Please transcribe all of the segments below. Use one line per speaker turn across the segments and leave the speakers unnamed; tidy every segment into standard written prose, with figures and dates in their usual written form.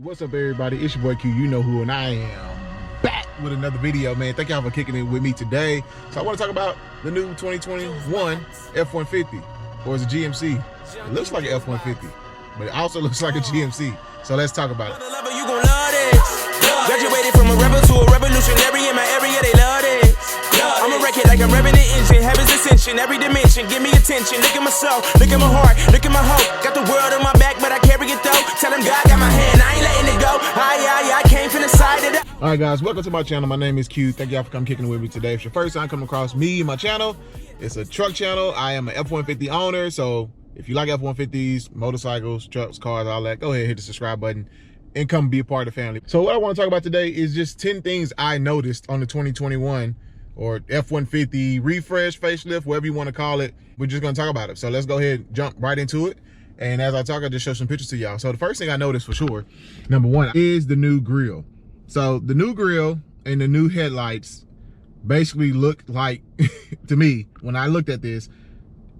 What's up, everybody? It's your boy Q, you know who, and I am back with another video, man. Thank y'all for kicking it with me today. So I want to talk about the new 2021 F150, or is it GMC? It looks like an F150, but it also looks like a GMC. So let's talk about it.
You gon' love this. Graduated from a rebel to a revolutionary in my area, they love this. I'm a wreck it like I'm revving the engine, heaven's ascension, every dimension, give me attention. Look at my soul, look at my heart, look at my hope. Got the world on my back, but I carry it though. Tell them God got my hand, I ain't letting it go. I came from the side of the...
All right, guys, welcome to my channel. My name is Q. Thank y'all for coming kicking it with me today. If it's your first time coming across me and my channel, it's a truck channel. I am an F150 owner, so if you like F150s, motorcycles, trucks, cars, all that, go ahead and hit the subscribe button and come be a part of the family. So what I want to talk about today is just 10 things I noticed on the 2021 or F150 refresh, facelift, whatever you want to call it. We're just going to talk about it. So let's go ahead and jump right into it. And as I talk, I'll just show some pictures to y'all. So the first thing I noticed for sure, number one, is the new grille. So the new grille and the new headlights basically look like, to me, when I looked at this,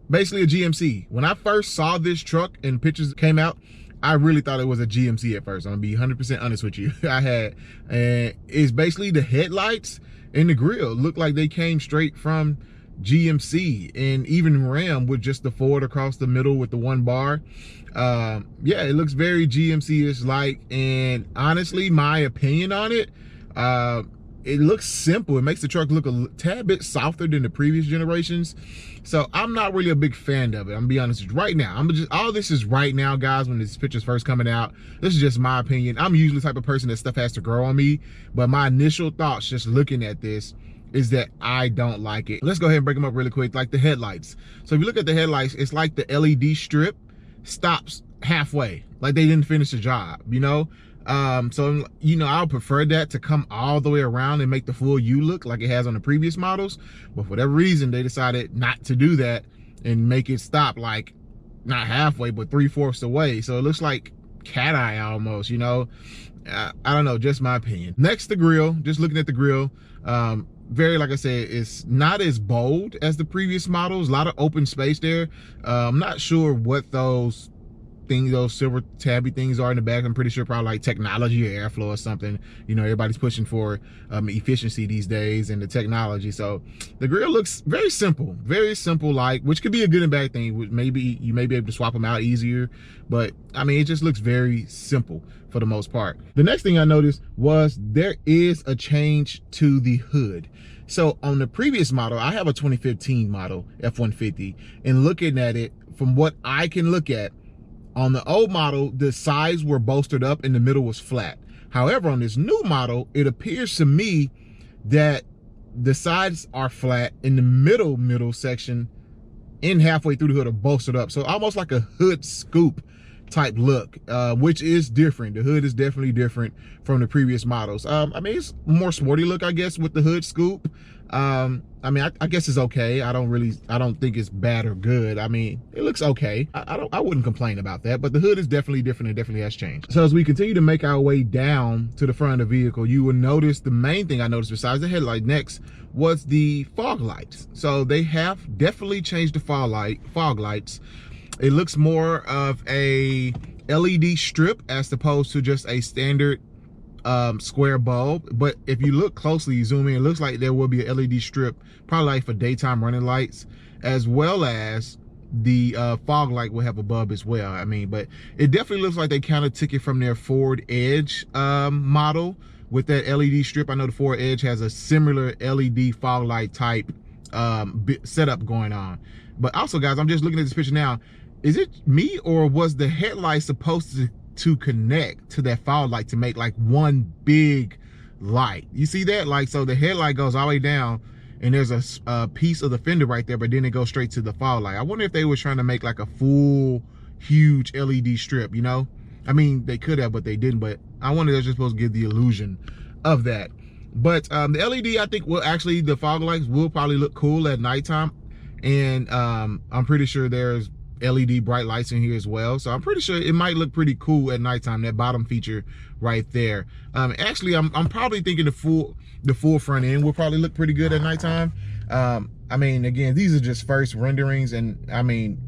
basically a GMC. When I first saw this truck and pictures came out, I really thought it was a GMC at first. I'm gonna be 100% honest with you. And it's basically the headlights and the grille look like they came straight from GMC, and even Ram with just the Ford across the middle with the one bar. Yeah, it looks very GMC-ish like, and honestly, my opinion on it, it looks simple. It makes the truck look a tad bit softer than the previous generations. So I'm not really a big fan of it. I'm gonna be honest with you. Right now, all this is right now, guys, when this picture's first coming out. This is just my opinion. I'm usually the type of person that stuff has to grow on me, but my initial thoughts just looking at this is that I don't like it. Let's go ahead and break them up really quick. Like the headlights. So if you look at the headlights, it's like the LED strip stops halfway. Like they didn't finish the job, you know? So, you know, I would prefer that to come all the way around and make the full U look like it has on the previous models. But for whatever reason, they decided not to do that and make it stop like not halfway, but 3/4 away. So it looks like cat eye almost, you know? I don't know, just my opinion. Next, the grille, just looking at the grille, very, like I said, it's not as bold as the previous models. A lot of open space there. I'm not sure what those things, those silver tabby things are in the back. I'm pretty sure probably like technology or airflow or something. You know, everybody's pushing for efficiency these days and the technology. So the grille looks very simple like, which could be a good and bad thing. Maybe you may be able to swap them out easier, but I mean, it just looks very simple for the most part. The next thing I noticed was there is a change to the hood. So on the previous model, I have a 2015 model F150, and looking at it from what I can look at, on the old model, the sides were bolstered up and the middle was flat. However, on this new model, it appears to me that the sides are flat and the middle section and halfway through the hood are bolstered up. So almost like a hood scoop type look, which is different. The hood is definitely different from the previous models. I mean, it's more sporty look, I guess, with the hood scoop. I mean, I guess it's okay. I don't think it's bad or good. I mean, it looks okay. I wouldn't complain about that, but the hood is definitely different and definitely has changed. So as we continue to make our way down to the front of the vehicle, you will notice the main thing I noticed besides the headlight next was the fog lights. So they have definitely changed the fog lights. It looks more of a LED strip as opposed to just a standard square bulb. But if you look closely, you zoom in, it looks like there will be a LED strip, probably like for daytime running lights, as well as the fog light will have a bulb as well. I mean, but it definitely looks like they kind of took it from their Ford Edge model with that LED strip. I know the Ford Edge has a similar LED fog light type setup going on. But also, guys, I'm just looking at this picture now. Is it me, or was the headlight supposed to connect to that fog light to make like one big light? You see that? Like, so the headlight goes all the way down and there's a piece of the fender right there, but then it goes straight to the fog light. I wonder if they were trying to make like a full huge LED strip, you know? I mean, they could have, but they didn't. But I wonder if they're just supposed to give the illusion of that. But the LED, I think, will actually, the fog lights will probably look cool at nighttime. And I'm pretty sure there's LED bright lights in here as well, so I'm pretty sure it might look pretty cool at nighttime, that bottom feature right there. Actually, I'm probably thinking the full front end will probably look pretty good at nighttime. I mean, again, these are just first renderings, and I mean,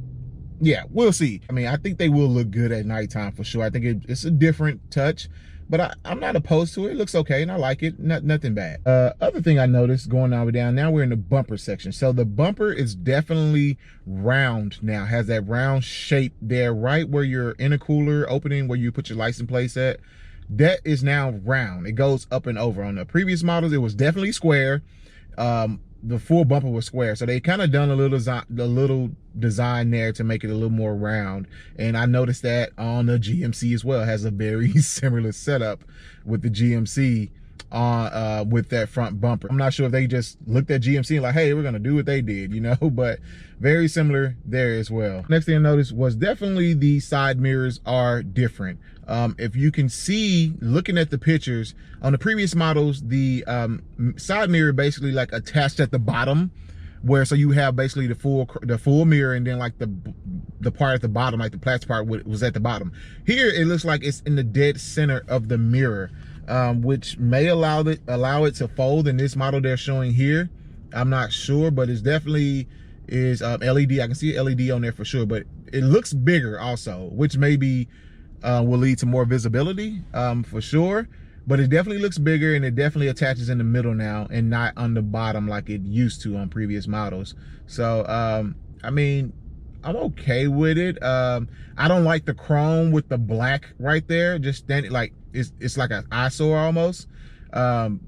yeah, we'll see. I mean, I think they will look good at nighttime for sure. I think it's a different touch, but I'm not opposed to it. It looks okay, and I like it. Nothing bad. Other thing I noticed going all the way down, now we're in the bumper section. So the bumper is definitely round now. Has that round shape there, right where your intercooler opening, where you put your license plates at. That is now round. It goes up and over. On the previous models, it was definitely square. The full bumper was square, so they kind of done a little design there to make it a little more round. And I noticed that on the GMC as well. It has a very similar setup with the GMC on with that front bumper. I'm not sure if they just looked at GMC and like, hey, we're gonna do what they did, you know, but very similar there as well. Next thing I noticed was definitely the side mirrors are different. If you can see, looking at the pictures on the previous models, the side mirror basically like attached at the bottom, where so you have basically the full mirror, and then like the part at the bottom, like the plastic part was at the bottom. Here it looks like it's in the dead center of the mirror, which may allow it to fold. In this model they're showing here, I'm not sure, but it's definitely is LED. I can see LED on there for sure, but it looks bigger also, which maybe will lead to more visibility for sure. But it definitely looks bigger, and it definitely attaches in the middle now and not on the bottom like it used to on previous models. So I mean, I'm okay with it. I don't like the chrome with the black right there, just standing like it's like an eyesore almost.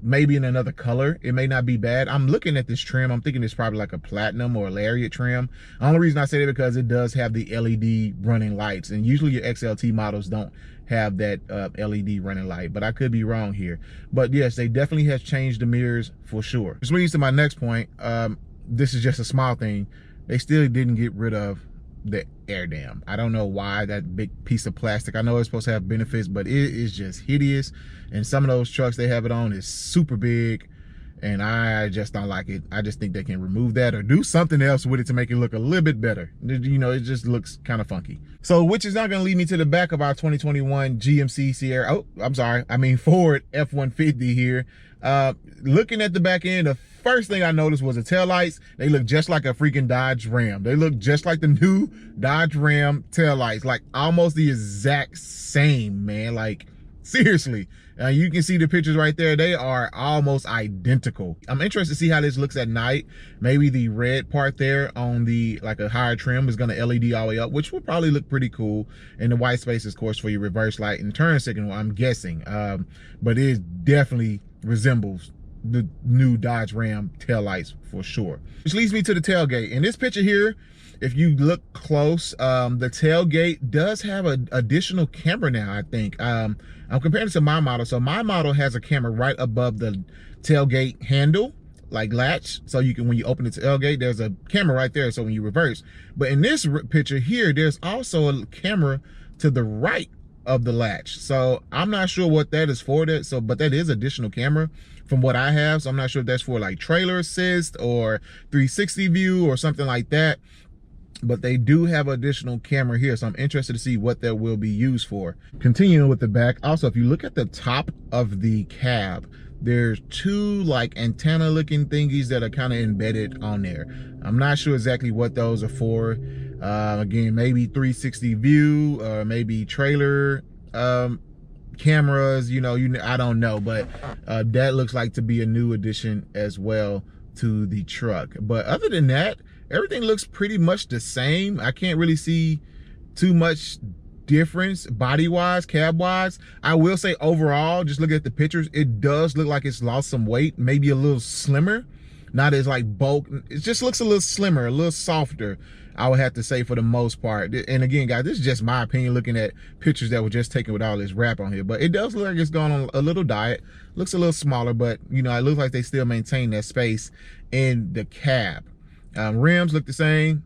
Maybe in another color it may not be bad. I'm looking at this trim, I'm thinking it's probably like a platinum or a lariat trim. The only reason I say that because it does have the LED running lights, and usually your XLT models don't have that LED running light, but I could be wrong here. But yes, they definitely have changed the mirrors for sure. Which leads to my next point. This is just a small thing. They still didn't get rid of the air dam. I don't know why, that big piece of plastic. I know it's supposed to have benefits, but it is just hideous. And some of those trucks they have it on is super big, and I just don't like it. I just think they can remove that or do something else with it to make it look a little bit better. You know, it just looks kind of funky. So, which is not going to lead me to the back of our 2021 GMC Sierra. Oh, I'm sorry. I mean Ford F150 here. Looking at the back end, the first thing I noticed was the taillights. They look just like a freaking Dodge Ram. They look just like the new Dodge Ram taillights, like almost the exact same, man. Like, seriously. You can see the pictures right there. They are almost identical. I'm interested to see how this looks at night. Maybe the red part there on the like a higher trim is going to LED all the way up, which would probably look pretty cool. And the white space, of course, for your reverse light and turn signal, I'm guessing. But it definitely resembles the new Dodge Ram taillights for sure. Which leads me to the tailgate. In this picture here, if you look close, the tailgate does have an additional camera now, I think. I'm comparing it to my model. So my model has a camera right above the tailgate handle, like latch. So you can, when you open the tailgate, there's a camera right there. So when you reverse. But in this picture here, there's also a camera to the right of the latch. So I'm not sure what that is for. But that is additional camera from what I have. So I'm not sure if that's for like trailer assist or 360 view or something like that. But they do have additional camera here, so I'm interested to see what that will be used for. Continuing with the back, also if you look at the top of the cab, there's two like antenna looking thingies that are kind of embedded on there. I'm not sure exactly what those are for. Again, maybe 360 view or maybe trailer cameras, I don't know, but that looks like to be a new addition as well to the truck. But other than that, everything looks pretty much the same. I can't really see too much difference body-wise, cab-wise. I will say overall, just look at the pictures, it does look like it's lost some weight, maybe a little slimmer. Not as like bulk. It just looks a little slimmer, a little softer, I would have to say, for the most part. And again, guys, this is just my opinion looking at pictures that were just taken with all this wrap on here. But it does look like it's gone on a little diet. Looks a little smaller, but it looks like they still maintain that space in the cab. Rims look the same.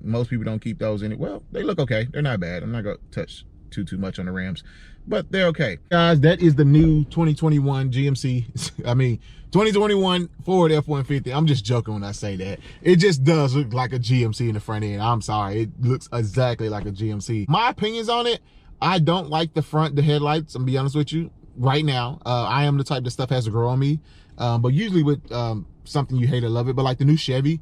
Most people don't keep those in it. Well, they look okay. They're not bad. I'm not gonna touch too much on the rims, but they're okay. Guys, that is the new 2021 GMC. I mean, 2021 Ford F150. I'm just joking when I say that. It just does look like a GMC in the front end. I'm sorry. It looks exactly like a GMC. My opinions on it, I don't like the headlights. I'm gonna be honest with you right now. I am the type that stuff has to grow on me. But usually with something you hate or love it, but like the new Chevy,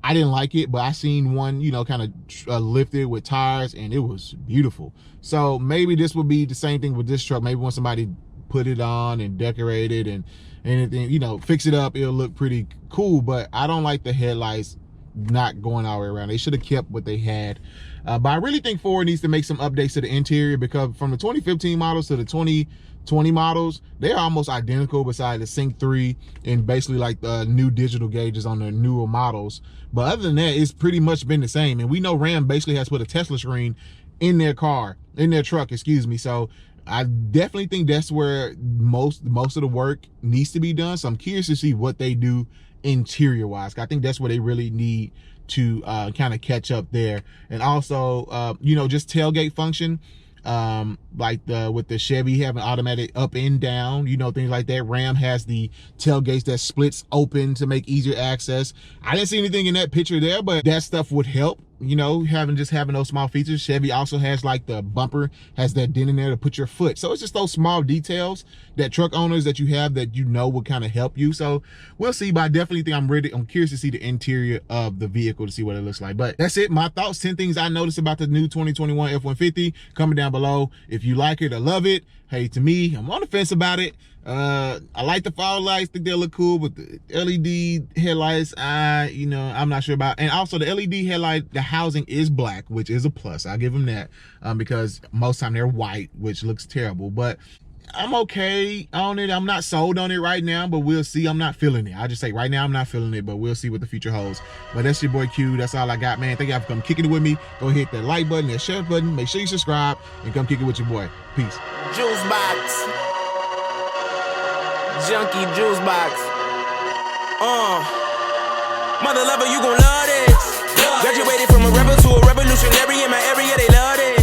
I didn't like it, but I seen one, you know, kind of lifted with tires, and it was beautiful. So maybe this will be the same thing with this truck. Maybe when somebody put it on and decorate it and anything, you know, fix it up, it'll look pretty cool. But I don't like the headlights not going all the way around. They should have kept what they had. But I really think Ford needs to make some updates to the interior, because from the 2015 models to the 2020 models, they're almost identical besides the Sync 3 and basically like the new digital gauges on the newer models. But other than that, it's pretty much been the same. And we know Ram basically has put a Tesla screen in their car, in their truck, excuse me. So I definitely think that's where most of the work needs to be done. So I'm curious to see what they do interior wise. I think that's where they really need to kind of catch up there. And also you know, just tailgate function, like with the Chevy having automatic up and down, you know, things like that. Ram has the tailgates that splits open to make easier access. I didn't see anything in that picture there, but that stuff would help, you know, having those small features. Chevy also has like the bumper has that dent in there to put your foot. So it's just those small details that truck owners that you have that, you know, will kind of help you. So we'll see, but I definitely think I'm curious to see the interior of the vehicle to see what it looks like. But that's it, my thoughts, 10 things I noticed about the new 2021 F-150. Comment down below if you like it or love it. Hey, to me, I'm on the fence about it. I like the fog lights, think they look cool, but the LED headlights, you know, I'm not sure about. And also the LED headlight, the housing is black, which is a plus. I'll give them that, because most time they're white, which looks terrible. But I'm okay on it. I'm not sold on it right now, but we'll see. I'm not feeling it. I'll just say right now I'm not feeling it, but we'll see what the future holds. But that's your boy Q. That's all I got, man. Thank y'all for coming kicking it with me. Go hit that like button, that share button. Make sure you subscribe and come kick it with your boy. Peace.
Juice box. Junkie juice box. Mother lover, you gon' love this. Graduated from a rebel to a revolutionary in my area, they love this.